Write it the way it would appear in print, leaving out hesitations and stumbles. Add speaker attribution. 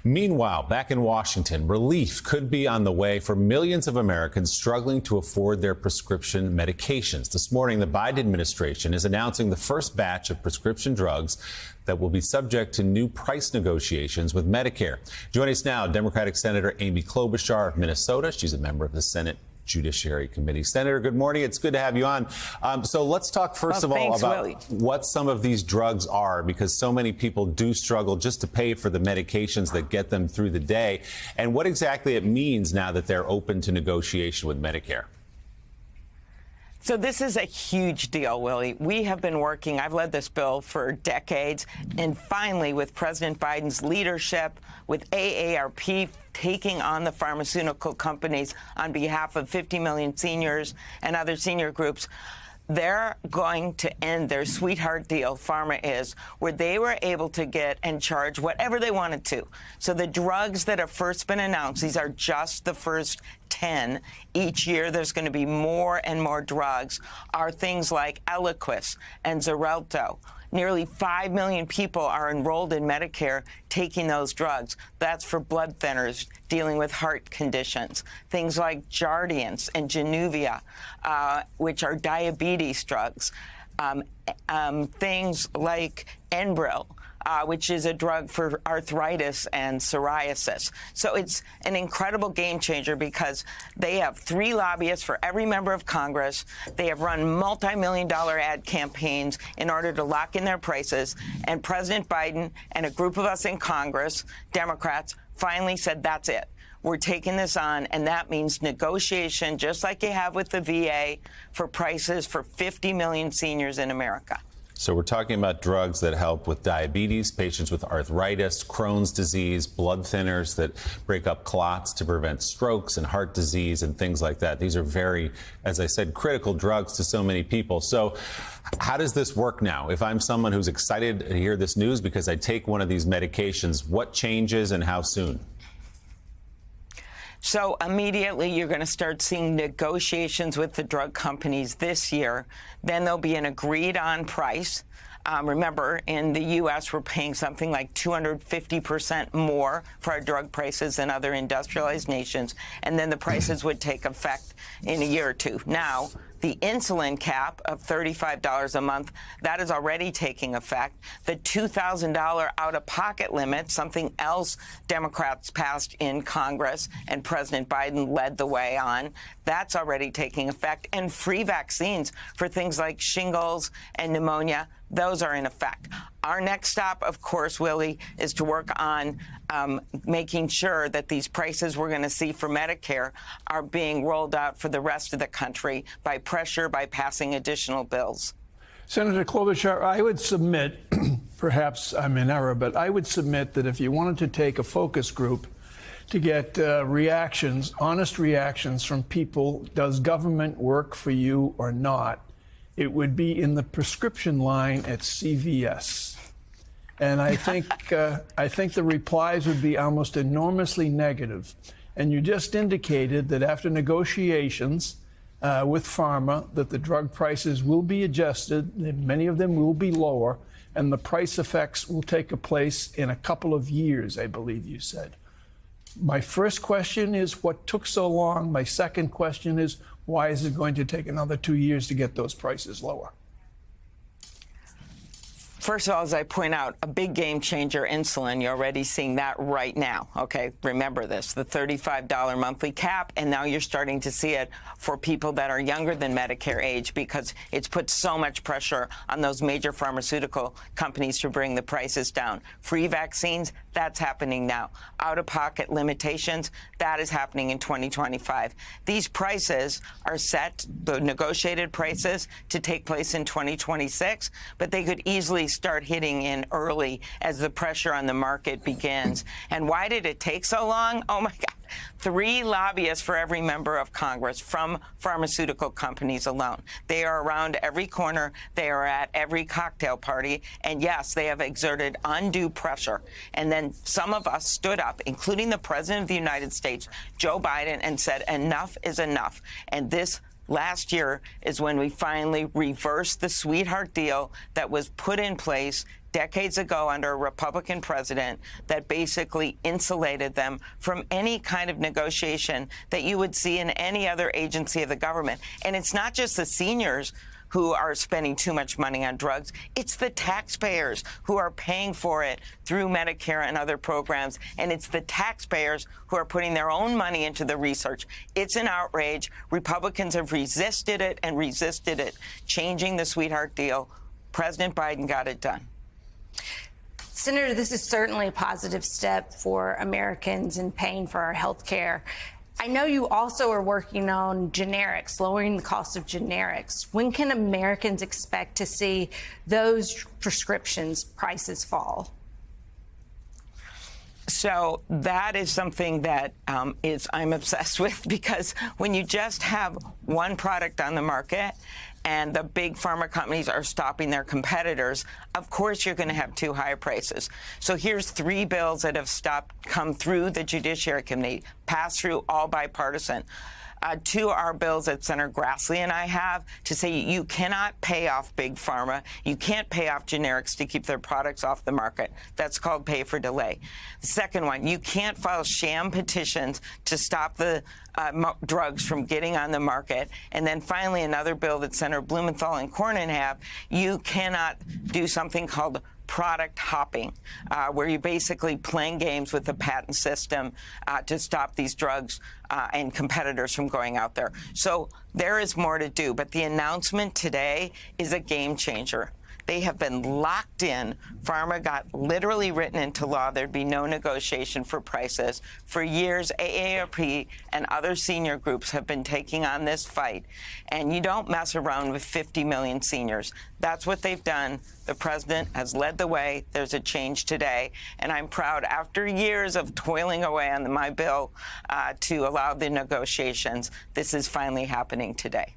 Speaker 1: Meanwhile, back in Washington, relief could be on the way for millions of Americans struggling to afford their prescription medications. This morning, the Biden administration is announcing the first batch of prescription drugs that will be subject to new price negotiations with Medicare. Joining us now, Democratic Senator Amy Klobuchar of Minnesota. She's a member of the Senate Judiciary Committee. Senator, good morning. It's good to have you on. So let's talk first of all about what some of these drugs are, because so many people do struggle just to pay for the medications that get them through the day, and what exactly it means now that they're open to negotiation with Medicare.
Speaker 2: So this is a huge deal, Willie. We have been working, I've led this bill for decades, and finally, with President Biden's leadership, with AARP taking on the pharmaceutical companies on behalf of 50 million seniors and other senior groups, they're going to end their sweetheart deal, Pharma is, where they were able to get and charge whatever they wanted to. So the drugs that have first been announced, these are just the first 10. Each year there's going to be more and more drugs, are things like Eliquis and Xarelto. Nearly 5 million people are enrolled in Medicare taking those drugs. That's for blood thinners dealing with heart conditions. Things like Jardiance and Januvia, which are diabetes drugs. Things like Enbrel, which is a drug for arthritis and psoriasis. So it's an incredible game changer because they have 3 lobbyists for every member of Congress. They have run multi-million-dollar ad campaigns in order to lock in their prices. And President Biden and a group of us in Congress, Democrats, finally said, that's it. We're taking this on, and that means negotiation, just like you have with the VA, for prices for 50 million seniors in America.
Speaker 1: So we're talking about drugs that help with diabetes, patients with arthritis, Crohn's disease, blood thinners that break up clots to prevent strokes and heart disease and things like that. These are very, as I said, critical drugs to so many people. So how does this work now? If I'm someone who's excited to hear this news because I take one of these medications, what changes and how soon?
Speaker 2: So immediately you're going to start seeing negotiations with the drug companies this year. Then there'll be an agreed-on price. Remember, in the U.S., we're paying something like 250% more for our drug prices than other industrialized nations, and then the prices would take effect in a year or two. Now, the insulin cap of $35 a month, that is already taking effect. The $2,000 out-of-pocket limit, something else Democrats passed in Congress and President Biden led the way on, that's already taking effect. And free vaccines for things like shingles and pneumonia, those are in effect. Our next stop, of course, Willie, is to work on making sure that these prices we're going to see for Medicare are being rolled out for the rest of the country by passing additional bills.
Speaker 3: Senator Klobuchar, I would submit, perhaps I'm in error, but I would submit that if you wanted to take a focus group to get reactions, honest reactions from people, does government work for you or not, it would be in the prescription line at CVS. And I think the replies would be almost enormously negative. And you just indicated that after negotiations with pharma, that the drug prices will be adjusted, and many of them will be lower, and the price effects will take place in a couple of years, I believe you said. My first question is, what took so long? My second question is, why is it going to take another 2 years to get those prices lower?
Speaker 2: First of all, as I point out, a big game changer, insulin. You're already seeing that right now. Okay, remember this, the $35 monthly cap, and now you're starting to see it for people that are younger than Medicare age because it's put so much pressure on those major pharmaceutical companies to bring the prices down. Free vaccines, that's happening now. Out-of-pocket limitations, that is happening in 2025. These prices are set, the negotiated prices, to take place in 2026, but they could easily start hitting in early as the pressure on the market begins. And why did it take so long? Oh, my God. 3 lobbyists for every member of Congress from pharmaceutical companies alone. They are around every corner. They are at every cocktail party. And yes, they have exerted undue pressure. And then some of us stood up, including the President of the United States, Joe Biden, and said, enough is enough. And this last year is when we finally reversed the sweetheart deal that was put in place decades ago under a Republican president that basically insulated them from any kind of negotiation that you would see in any other agency of the government. And it's not just the seniors who are spending too much money on drugs. It's the taxpayers who are paying for it through Medicare and other programs. And it's the taxpayers who are putting their own money into the research. It's an outrage. Republicans have resisted it and resisted it, changing the sweetheart deal. President Biden got it done.
Speaker 4: Senator, this is certainly a positive step for Americans in paying for our health care. I know you also are working on generics, lowering the cost of generics. When can Americans expect to see those prescriptions prices fall?
Speaker 2: So that is something that I'm obsessed with, because when you just have one product on the market and the big pharma companies are stopping their competitors, of course you're going to have too high prices. So here's 3 bills that have come through the Judiciary Committee, passed through, all bipartisan. 2 are bills that Senator Grassley and I have to say you cannot pay off big pharma. You can't pay off generics to keep their products off the market. That's called pay for delay. The second one, you can't file sham petitions to stop the drugs from getting on the market. And then finally, another bill that Senator Blumenthal and Cornyn have, you cannot do something called product hopping, where you're basically playing games with the patent system to stop these drugs and competitors from going out there. So there is more to do, but the announcement today is a game changer. They have been locked in. Pharma got literally written into law. There'd be no negotiation for prices. For years, AARP and other senior groups have been taking on this fight. And you don't mess around with 50 million seniors. That's what they've done. The president has led the way. There's a change today. And I'm proud, after years of toiling away on my bill to allow the negotiations, this is finally happening today.